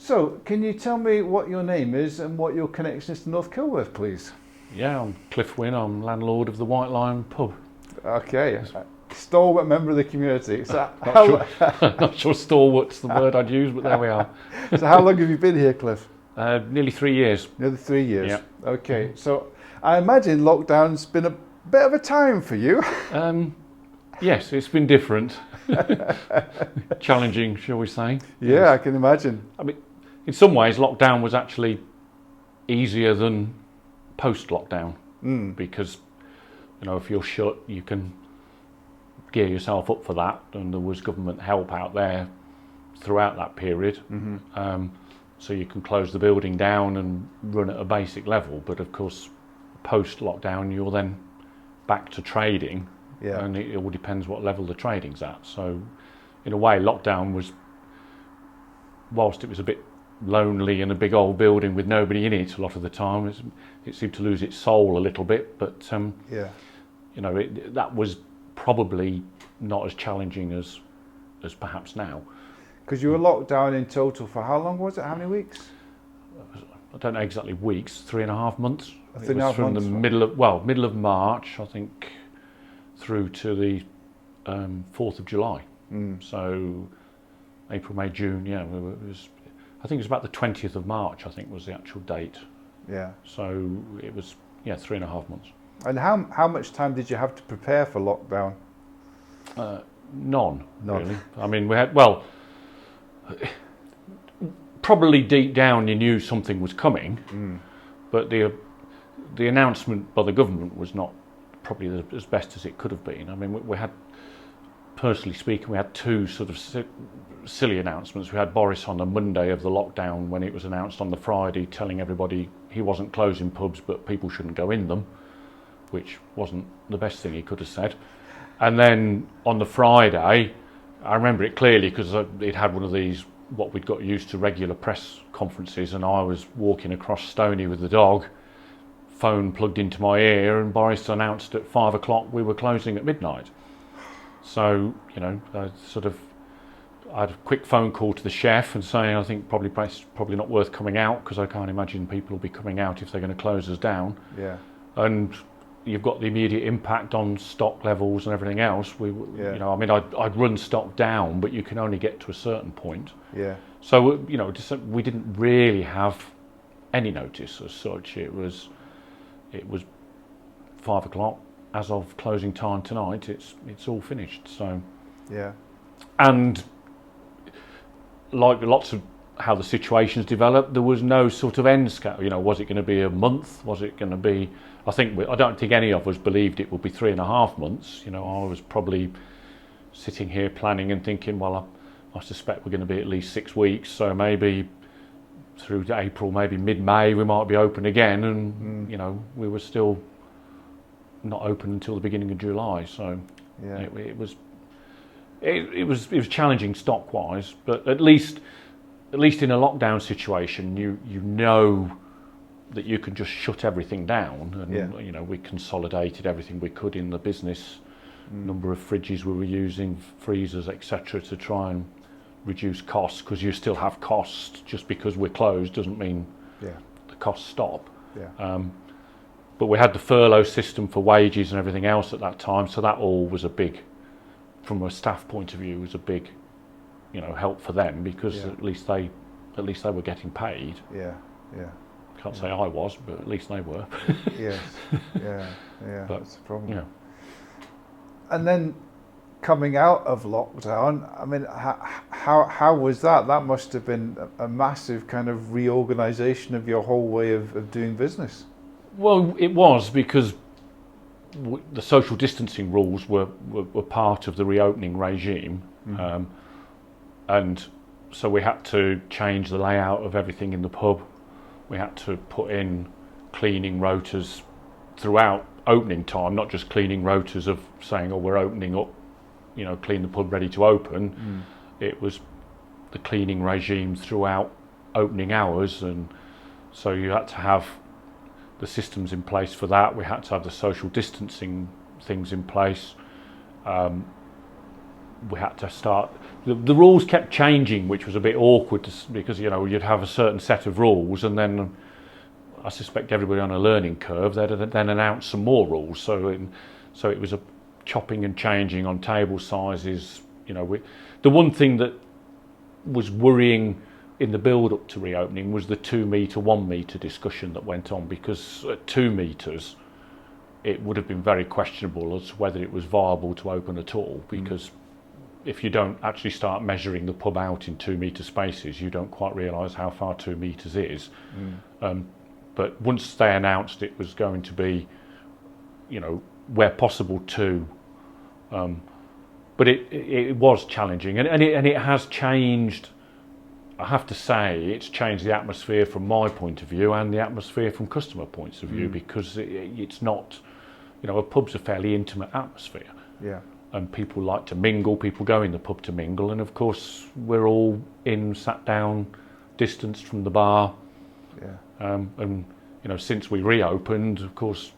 So, can you tell me what your name is and what your connection is to North Kilworth, please? Yeah, I'm Cliff WYNN. I'm landlord of the White Lion pub. Okay, stalwart member of the community. So Not sure stalwart's the word I'd use, but there we are. So how long have you been here, Cliff? Nearly 3 years. Nearly 3 years. Yeah. Okay, so I imagine lockdown's been a bit of a time for you. Yes, it's been different. Challenging, shall we say. Yeah, yes. I can imagine. I mean, in some ways, lockdown was actually easier than post-lockdown because, you know, if you're shut, you can gear yourself up for that, and there was government help out there throughout that period. So you can close the building down and run at a basic level. But of course, post-lockdown, you're then back to trading, and it all depends what level the trading's at. So, in a way, lockdown was, whilst it was a bit lonely in a big old building with nobody in it a lot of the time, it seemed to lose its soul a little bit. But you know, that was probably not as challenging as perhaps now. Because you were locked down in total for how long was it? How many weeks? I don't know exactly weeks, 3.5 months. It was from the middle of March, I think, through to the 4th of July. So April, May, June, I think it was about the 20th of March, I think was the actual date. Yeah. So it was, 3.5 months. And how much time did you have to prepare for lockdown? None, really. I mean, we had, probably deep down you knew something was coming, but the announcement by the government was not probably as best as it could have been. I mean, we had, personally speaking, we had two sort of silly announcements. We had Boris on the Monday of the lockdown when it was announced on the Friday, telling everybody he wasn't closing pubs but people shouldn't go in them, which wasn't the best thing he could have said. And then on the Friday, I remember it clearly because it had one of these, what we'd got used to, regular press conferences, and I was walking across Stony with the dog, phone plugged into my ear, and Boris announced at 5 o'clock we were closing at midnight. So, you know, I had a quick phone call to the chef and saying, I think probably not worth coming out because I can't imagine people will be coming out if they're going to close us down. Yeah. And you've got the immediate impact on stock levels and everything else. You know, I mean, I'd run stock down, but you can only get to a certain point. Yeah. So, you know, we didn't really have any notice as such. It was 5 o'clock. As of closing time tonight, it's all finished. So, yeah. And like lots of how the situations developed, there was no sort of end scale. You know, was it going to be a month? Was it going to be? I don't think any of us believed it would be 3.5 months. You know, I was probably sitting here planning and thinking, well, I suspect we're going to be at least 6 weeks. So maybe through to April, maybe mid-May, we might be open again. And you know, we were still not open until the beginning of July. So it was challenging stock-wise, but at least in a lockdown situation, you know that you can just shut everything down, and you know, we consolidated everything we could in the business, number of fridges we were using, freezers, etc., to try and reduce costs, because you still have costs. Just because we're closed doesn't mean the costs stop. But we had the furlough system for wages and everything else at that time, so that all was a big, from a staff point of view, was a big, you know, help for them, because at least they were getting paid. Can't say I was, but at least they were. Yes. But, that's the problem. Yeah. And then coming out of lockdown, I mean, how was that? That must have been a massive kind of reorganisation of your whole way of doing business. Well, it was, because the social distancing rules were part of the reopening regime, and so we had to change the layout of everything in the pub. We had to put in cleaning rotas throughout opening time, not just cleaning rotas of saying, oh, we're opening up, you know, clean the pub ready to open. It was the cleaning regime throughout opening hours, and so you had to have the systems in place for that. We had to have the social distancing things in place. we had to start. The rules kept changing, which was a bit awkward because you'd have a certain set of rules, and then I suspect everybody on a learning curve they'd then announce some more rules. So it was a chopping and changing on table sizes. The one thing that was worrying in the build-up to reopening was the 2 metre, 1 metre discussion that went on, because at 2 metres it would have been very questionable as to whether it was viable to open at all, because if you don't actually start measuring the pub out in 2 metre spaces, you don't quite realise how far 2 metres is. But once they announced it was going to be, where possible 2, but it was challenging, and it has changed. I have to say, it's changed the atmosphere from my point of view and the atmosphere from customer points of view, because it's not, a pub's a fairly intimate atmosphere. Yeah. And people like to mingle, people go in the pub to mingle, and of course we're all sat down, distanced from the bar. Yeah. And since we reopened, of course,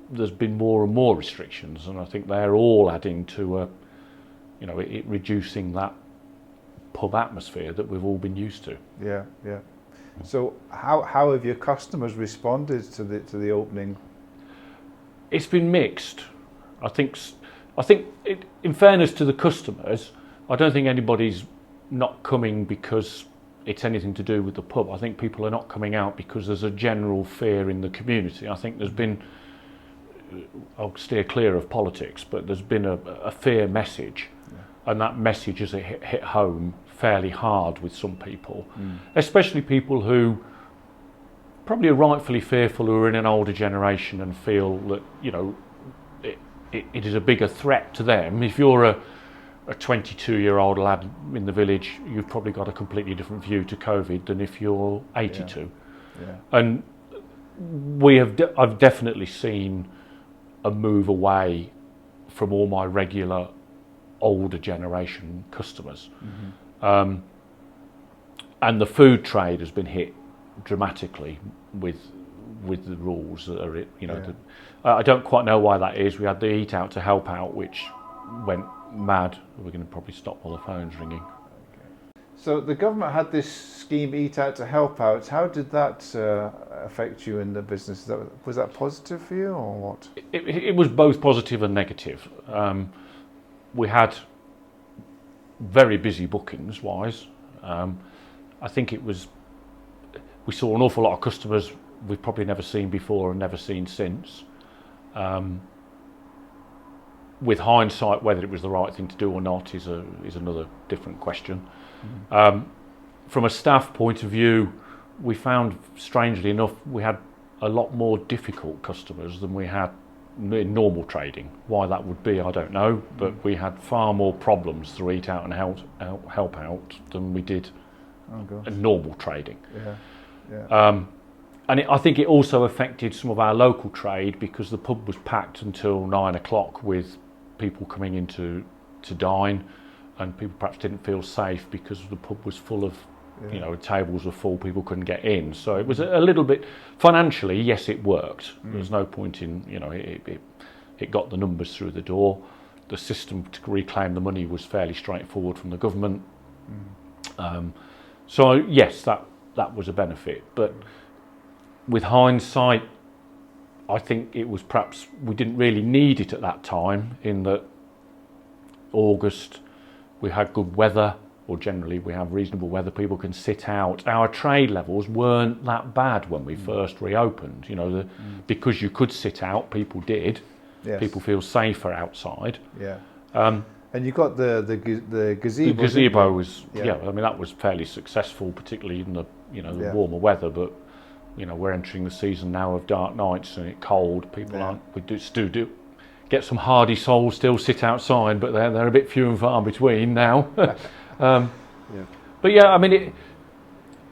there's been more and more restrictions, and I think they're all adding to it reducing that pub atmosphere that we've all been used to. Yeah, yeah. So how have your customers responded to the opening? It's been mixed. I think in fairness to the customers, I don't think anybody's not coming because it's anything to do with the pub. I think people are not coming out because there's a general fear in the community. I think there's been, I'll steer clear of politics, but there's been a fear message. And that message has hit home fairly hard with some people, especially people who probably are rightfully fearful, who are in an older generation and feel that it is a bigger threat to them. If you're a 22-year-old lad in the village, you've probably got a completely different view to COVID than if you're 82. Yeah. And I've definitely seen a move away from all my regular older generation customers. And the food trade has been hit dramatically with the rules that are I don't quite know why that is. We had the Eat Out to Help Out, which went mad. We're going to probably stop all the phones ringing. Okay. So the government had this scheme, Eat Out to Help Out. How did that affect you in the business? Was that positive for you, or what? It was both positive and negative. We had very busy bookings wise. I think we saw an awful lot of customers we've probably never seen before and never seen since. With hindsight, whether it was the right thing to do or not is another different question. From a staff point of view, we found, strangely enough, we had a lot more difficult customers than we had in normal trading. Why that would be, I don't know, but we had far more problems through Eat Out and Help Out than we did in normal trading. And I think it also affected some of our local trade, because the pub was packed until 9 o'clock with people coming in to dine, and people perhaps didn't feel safe because the pub was full of, tables were full, people couldn't get in. So it was a little bit, financially, yes, it worked. There's no point in, it got the numbers through the door. The system to reclaim the money was fairly straightforward from the government. So yes, that was a benefit. But with hindsight, I think it was perhaps we didn't really need it at that time, in that August we had good weather, or generally we have reasonable weather, people can sit out. Our trade levels weren't that bad when we first reopened, because you could sit out, people did. Yes. People feel safer outside. Yeah. And you got the gazebo. The gazebo was, that was fairly successful, particularly in the warmer weather, but we're entering the season now of dark nights and it's cold. People aren't. We do get some hardy souls still sit outside, but they're a bit few and far between now. But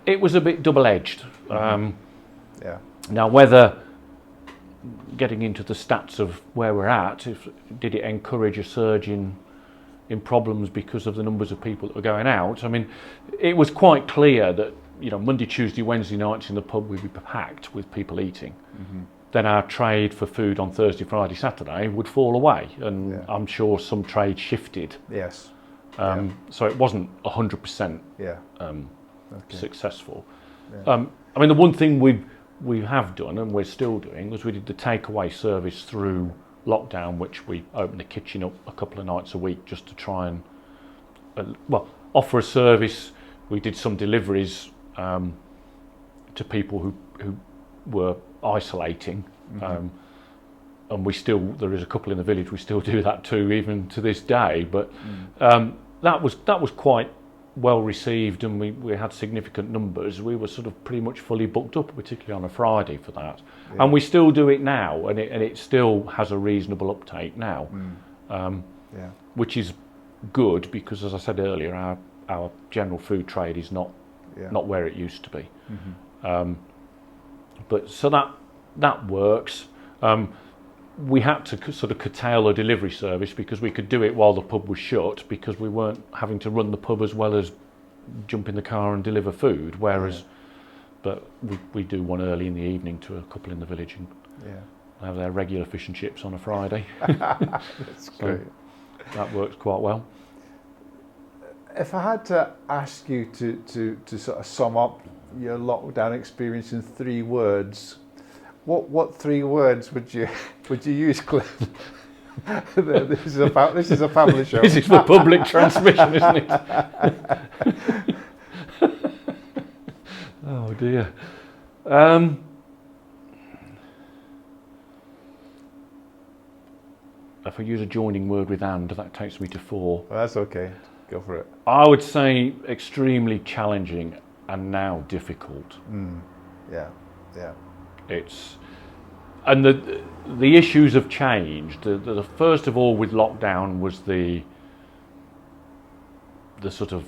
it was a bit double-edged. Now, whether getting into the stats of where we're at, did it encourage a surge in problems because of the numbers of people that were going out? It was quite clear that Monday, Tuesday, Wednesday nights in the pub would be packed with people eating. Then our trade for food on Thursday, Friday, Saturday would fall away, and I'm sure some trade shifted. Yes. So it wasn't 100% Okay. successful. Yeah. I mean, the one thing we have done, and we're still doing, was we did the takeaway service through lockdown, which we opened the kitchen up a couple of nights a week just to try and offer a service. We did some deliveries to people who were isolating, and there is a couple in the village we still do that too, even to this day. But that was quite well received, and we had significant numbers. We were sort of pretty much fully booked up, particularly on a Friday for that. Yeah. And we still do it now, and it still has a reasonable uptake now, which is good, because, as I said earlier, our general food trade is not where it used to be. But so that works. We had to sort of curtail the delivery service because we could do it while the pub was shut, because we weren't having to run the pub as well as jump in the car and deliver food. Whereas, but we do one early in the evening to a couple in the village and have their regular fish and chips on a Friday. That's great. That works quite well. If I had to ask you to sort of sum up your lockdown experience in 3 words, what 3 words would you use, Cliff? This is a family show. This is for public transmission, isn't it? Oh dear. If I use a joining word with "and," that takes me to 4. Well, that's okay. Go for it. I would say extremely challenging and now difficult. Yeah. And the issues have changed. The first of all with lockdown was the sort of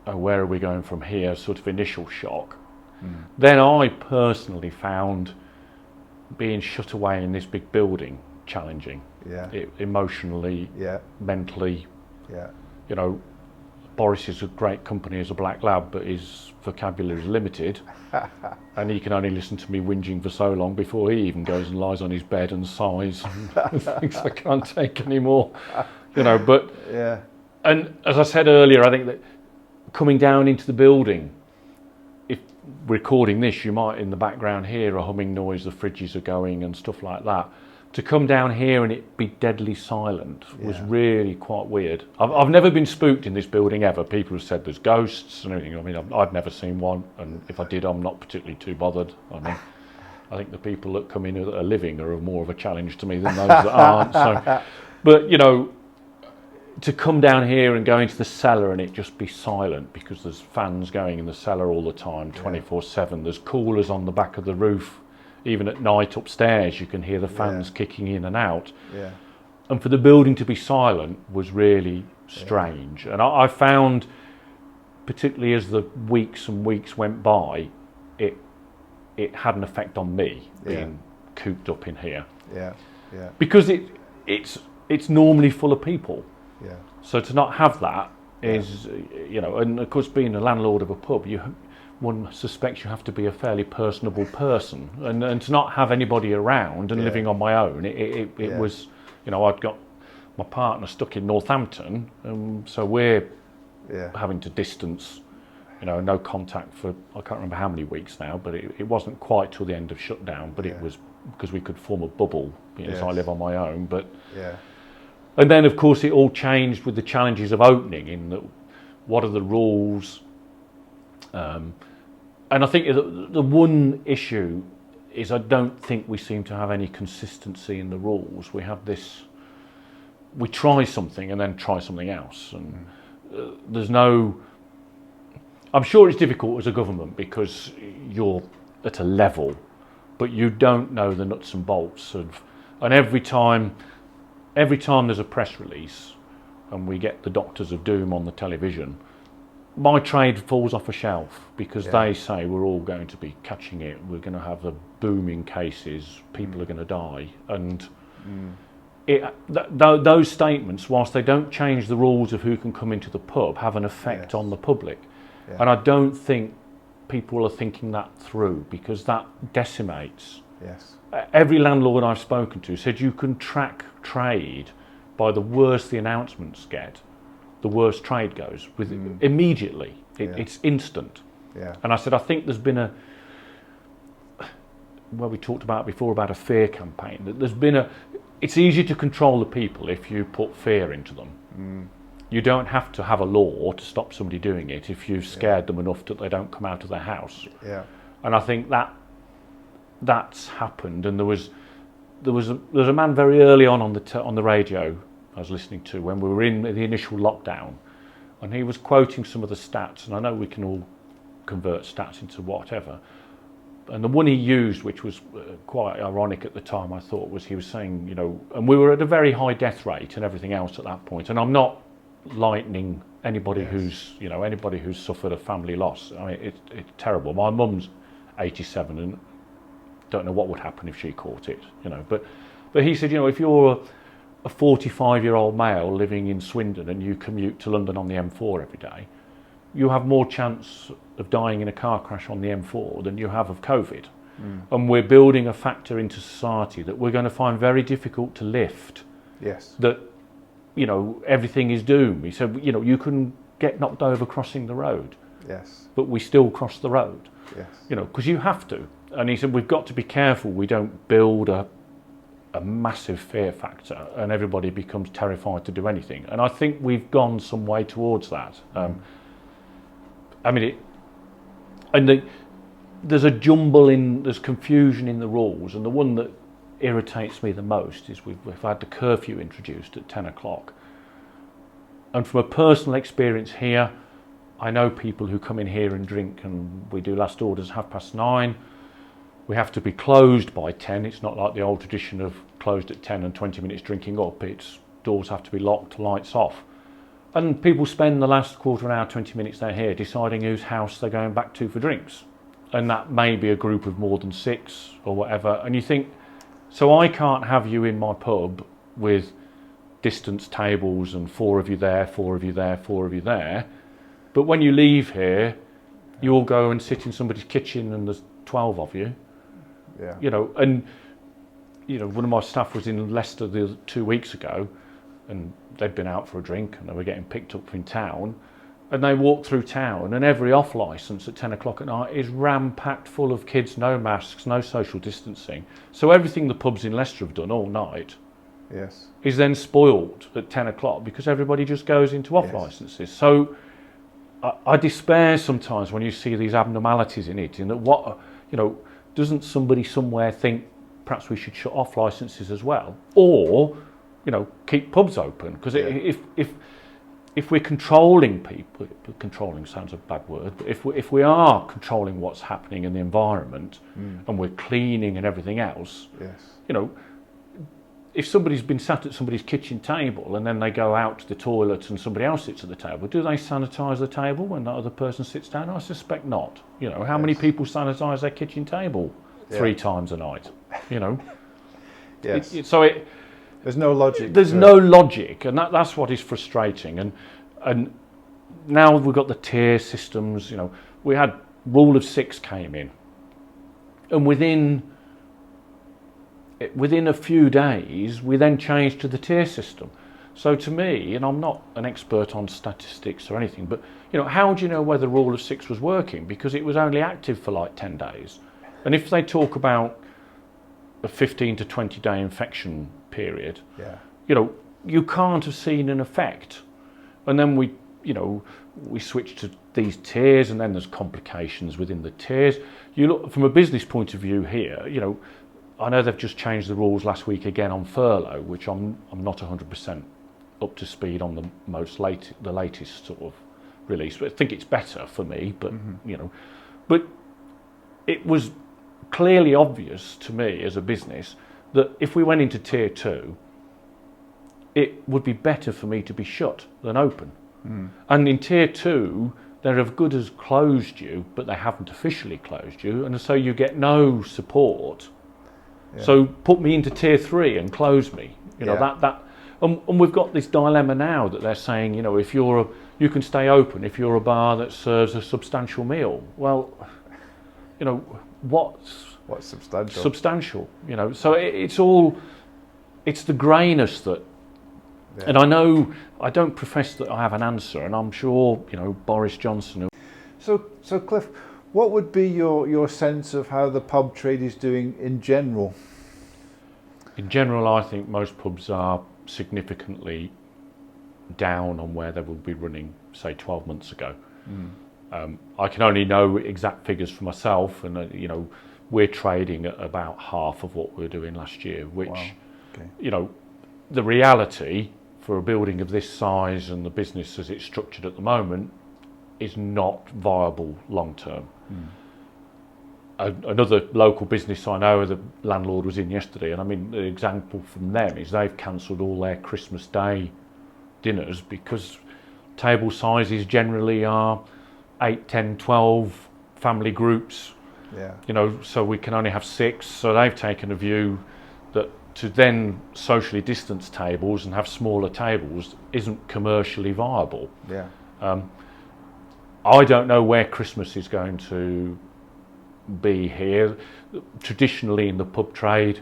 where are we going from here sort of initial shock. Then I personally found being shut away in this big building challenging. Emotionally, mentally. You know, Boris is a great company as a black lab, but his vocabulary is limited, and he can only listen to me whinging for so long before he even goes and lies on his bed and sighs and thinks I can't take any more. You know, but and as I said earlier, I think that coming down into the building, if recording this, you might in the background hear a humming noise, the fridges are going and stuff like that. To come down here and it be deadly silent was really quite weird. I've never been spooked in this building ever. People have said there's ghosts and everything. I mean, I've never seen one, and if I did, I'm not particularly too bothered. I mean, I think the people that come in that are living are more of a challenge to me than those that aren't. So, but you know, to come down here and go into the cellar and it just be silent because there's fans going in the cellar all the time, 24/7. There's coolers on the back of the roof. Even at night upstairs, you can hear the fans kicking in and out. And for the building to be silent was really strange. And I found, particularly as the weeks and weeks went by, it had an effect on me being cooped up in here. Because it's normally full of people. So to not have that is, you know, and of course being a landlord of a pub, one suspects you have to be a fairly personable person, and to not have anybody around and living on my own, it was, you know, I'd got my partner stuck in Northampton, so we're having to distance, you know, no contact for, I can't remember how many weeks now, but it wasn't quite till the end of shutdown, but it was because we could form a bubble, because I live on my own, but and then of course it all changed with the challenges of opening, in that what are the rules. And I think the one issue is I don't think we seem to have any consistency in the rules. We have this, we try something and then try something else, and there's no, I'm sure it's difficult as a government because you're at a level, but you don't know the nuts and bolts of, and every time there's a press release and we get the Doctors of Doom on the television, my trade falls off a shelf because they say we're all going to be catching it, we're going to have a boom in cases, people are going to die, and those statements, whilst they don't change the rules of who can come into the pub, have an effect on the public. And I don't think people are thinking that through, because that decimates. Every landlord I've spoken to said you can track trade by the worse the announcements get, the worse trade goes with immediately. It's instant. Yeah. And I said, I think there's been we talked about before about a fear campaign, that there's been it's easy to control the people if you put fear into them. You don't have to have a law to stop somebody doing it if you've scared them enough that they don't come out of their house. Yeah. And I think that's happened. And there was a man very early on the radio I was listening to when we were in the initial lockdown, and he was quoting some of the stats, and I know we can all convert stats into whatever. And the one he used, which was quite ironic at the time, I thought, was he was saying, you know, and we were at a very high death rate and everything else at that point. And I'm not lightening anybody who's suffered a family loss. I mean, it's terrible. My mum's 87 and don't know what would happen if she caught it, you know. But he said, you know, if you're a 45-year-old male living in Swindon and you commute to London on the M4 every day, you have more chance of dying in a car crash on the M4 than you have of COVID. And we're building a factor into society that we're going to find very difficult to lift. Yes. That, you know, everything is doom. He said, you know, you can get knocked over crossing the road. Yes. But we still cross the road. Yes. You know, because you have to. And he said, we've got to be careful we don't build a massive fear factor and everybody becomes terrified to do anything. And I think we've gone some way towards that. I mean, there's a jumble there's confusion in the rules, and the one that irritates me the most is we've had the curfew introduced at 10 o'clock. And from a personal experience here, I know people who come in here and drink, and we do last orders 9:30. We have to be closed by 10. It's not like the old tradition of closed at 10 and 20 minutes drinking up. It's doors have to be locked, lights off. And people spend the last quarter of an hour, 20 minutes they're here deciding whose house they're going back to for drinks. And that may be a group of more than 6 or whatever. And you think, so I can't have you in my pub with distance tables and 4 of you there, 4 of you there, 4 of you there. But when you leave here, you all go and sit in somebody's kitchen and there's 12 of you. Yeah. You know, and you know, one of my staff was in Leicester 2 weeks ago, and they'd been out for a drink and they were getting picked up in town, and they walked through town and every off licence at 10 o'clock at night is ram-packed full of kids, no masks, no social distancing. So everything the pubs in Leicester have done all night is then spoilt at 10 o'clock because everybody just goes into off licences. So I despair sometimes when you see these abnormalities in it, in that doesn't somebody somewhere think perhaps we should shut off licences as well, or keep pubs open? Because if we're controlling people, controlling sounds a bad word, but if we are controlling what's happening in the environment and we're cleaning and everything else, if somebody's been sat at somebody's kitchen table and then they go out to the toilet and somebody else sits at the table, do they sanitise the table when that other person sits down? I suspect not. How many people sanitise their kitchen table 3 times a night? Yes. There's no logic. There's no logic, and that's what is frustrating. And now we've got the tier systems. We had rule of 6 came in, and within a few days we then changed to the tier system. So to me, and I'm not an expert on statistics or anything, but how do you know whether rule of 6 was working? Because it was only active for like 10 days. And if they talk about a 15 to 20 day infection period, you can't have seen an effect. And then we switch to these tiers, and then there's complications within the tiers. You look from a business point of view here, I know they've just changed the rules last week again on furlough, which I'm not 100% up to speed on the latest sort of release, but I think it's better for me. But but it was clearly obvious to me as a business that if we went into tier 2, it would be better for me to be shut than open. And in tier 2, they have good as closed you, but they haven't officially closed you, and so you get no support. So put me into tier 3 and close me. And we've got this dilemma now that they're saying, if you can stay open if you're a bar that serves a substantial meal. Well, what's substantial? Substantial, so it's the greyness that And I know I don't profess that I have an answer, and I'm sure Boris Johnson. So Cliff, what would be your sense of how the pub trade is doing in general? In general, I think most pubs are significantly down on where they would be running, say, 12 months ago. I can only know exact figures for myself, and we're trading at about half of what we were doing last year, which, the reality for a building of this size and the business as it's structured at the moment is not viable long term. Another local business I know, the Landlord, was in yesterday, and I mean, the example from them is they've cancelled all their Christmas Day dinners because table sizes generally are 8, 10, 12 family groups. So we can only have 6. So they've taken a view that to then socially distance tables and have smaller tables isn't commercially viable. I don't know where Christmas is going to be here. Traditionally in the pub trade,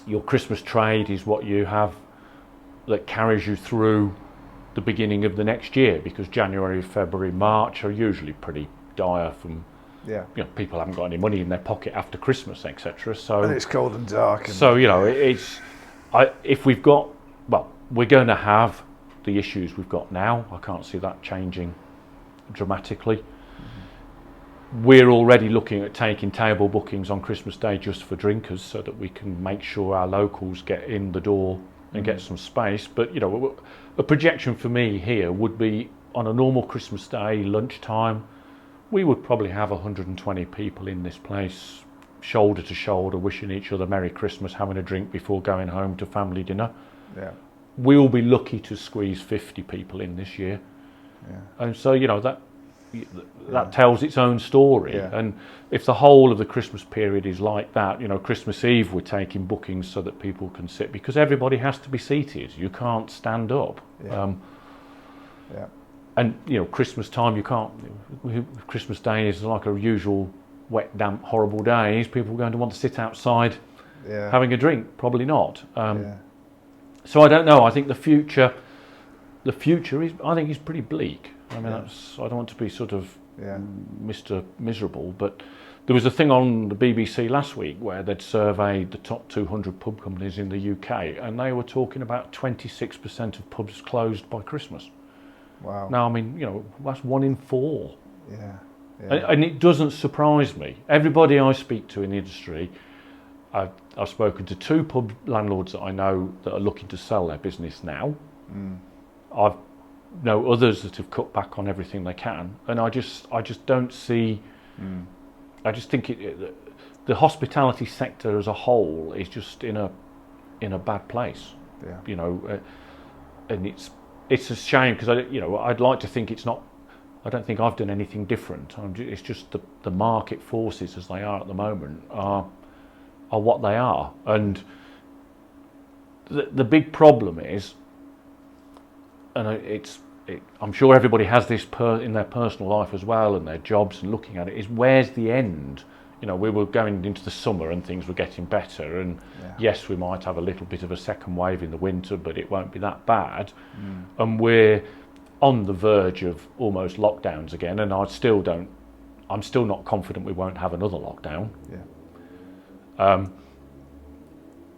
your Christmas trade is what you have that carries you through the beginning of the next year, because January, February, March are usually pretty dire from people haven't got any money in their pocket after Christmas, etc. So and it's cold and dark. If we've got, we're going to have the issues we've got now. I can't see that changing dramatically. We're already looking at taking table bookings on Christmas Day just for drinkers, so that we can make sure our locals get in the door and get some space. But a projection for me here would be on a normal Christmas Day lunchtime, we would probably have 120 people in this place, shoulder to shoulder, wishing each other Merry Christmas, having a drink before going home to family dinner. We'll be lucky to squeeze 50 people in this year. And so that tells its own story. And if the whole of the Christmas period is like that, Christmas Eve we're taking bookings so that people can sit, because everybody has to be seated. You can't stand up. And Christmas time you can't. Christmas Day is like a usual wet, damp, horrible day. Is people going to want to sit outside having a drink? Probably not. So I don't know. I think the future is, I think, is pretty bleak. I mean, I don't want to be sort of Mr. Miserable, but there was a thing on the BBC last week where they'd surveyed the top 200 pub companies in the UK, and they were talking about 26% of pubs closed by Christmas. Wow. Now, I mean, that's 1 in 4. And it doesn't surprise me. Everybody I speak to in the industry, I've spoken to 2 pub landlords that I know that are looking to sell their business now. I've know others that have cut back on everything they can, and I just don't see. I just think the hospitality sector as a whole is just in a bad place. And it's a shame, because I'd like to think it's not. I don't think I've done anything different. It's just the market forces as they are at the moment are what they are, and the big problem is. And I'm sure everybody has this in their personal life as well, and their jobs, and looking at it, is where's the end? We were going into the summer and things were getting better, and yes, we might have a little bit of a second wave in the winter, but it won't be that bad. And we're on the verge of almost lockdowns again, and I'm still not confident we won't have another lockdown.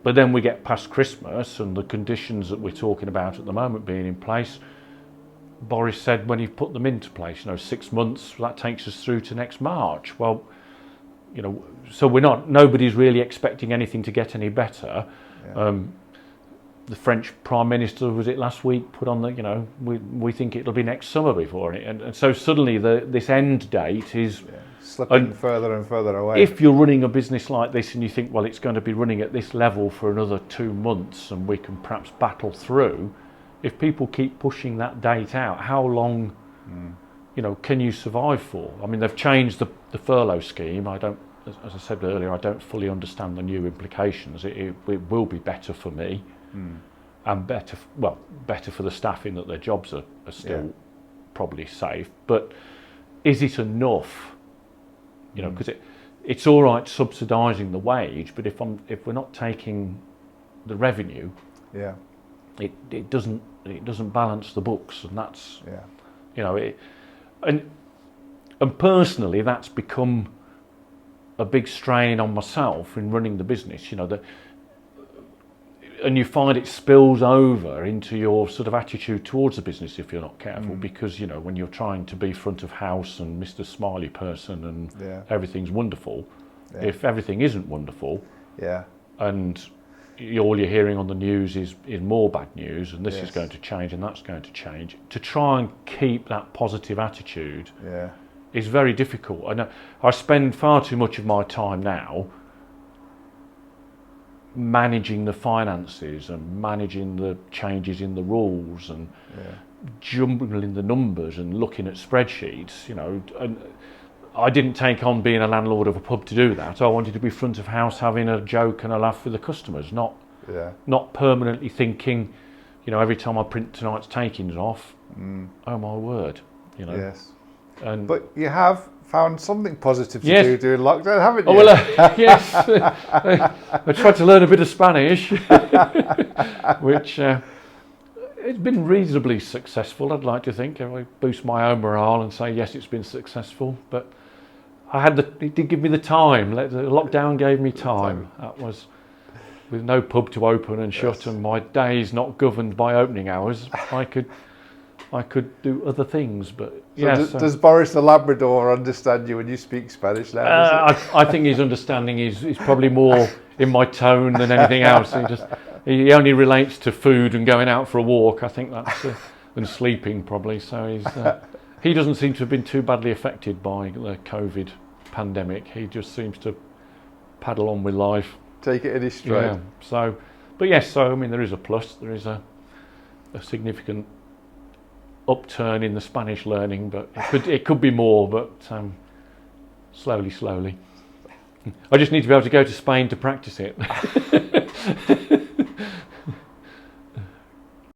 But then we get past Christmas and the conditions that we're talking about at the moment being in place. Boris said when he put them into place, 6 months, that takes us through to next March. Well, so nobody's really expecting anything to get any better. The French Prime Minister, was it last week, put on we think it'll be next summer before it. And so suddenly this end date is slipping further and further away. If you're running a business like this and you think, well, it's going to be running at this level for another 2 months and we can perhaps battle through, if people keep pushing that date out, how long can you survive for? I mean, they've changed the furlough scheme. As I said earlier, I don't fully understand the new implications. It will be better for me, and better for the staff in that their jobs are still probably safe. But is it enough? Because it's all right subsidising the wage, but if we're not taking the revenue, it doesn't balance the books, and that's Yeah. And personally, that's become a big strain on myself in running the business. And you find it spills over into your sort of attitude towards the business if you're not careful, because when you're trying to be front of house and Mr. Smiley person and everything's wonderful, if everything isn't wonderful, and all you're hearing on the news is more bad news, and this is going to change and that's going to change, to try and keep that positive attitude is very difficult. And I spend far too much of my time now managing the finances and managing the changes in the rules and jumbling the numbers and looking at spreadsheets, and I didn't take on being a landlord of a pub to do that. I wanted to be front of house, having a joke and a laugh with the customers, not permanently thinking, every time I print tonight's takings off, oh my word, Yes. And but you have found something positive to do during lockdown, haven't you? Oh, well, yes. I tried to learn a bit of Spanish, which it's been reasonably successful, I'd like to think. I boost my own morale and say, yes, it's been successful. But it did give me the time. The lockdown gave me time. That was with no pub to open and shut, and my days not governed by opening hours. I could do other things, but does Boris the Labrador understand you when you speak Spanish now? I think his understanding is probably more in my tone than anything else. He only relates to food and going out for a walk. I think that's and sleeping probably. So he doesn't seem to have been too badly affected by the COVID pandemic. He just seems to paddle on with life. Take it in his stride. Yeah. So, but yes. So I mean, there is a plus. There is a significant upturn in the Spanish learning, but it could be more, but slowly. I just need to be able to go to Spain to practice it.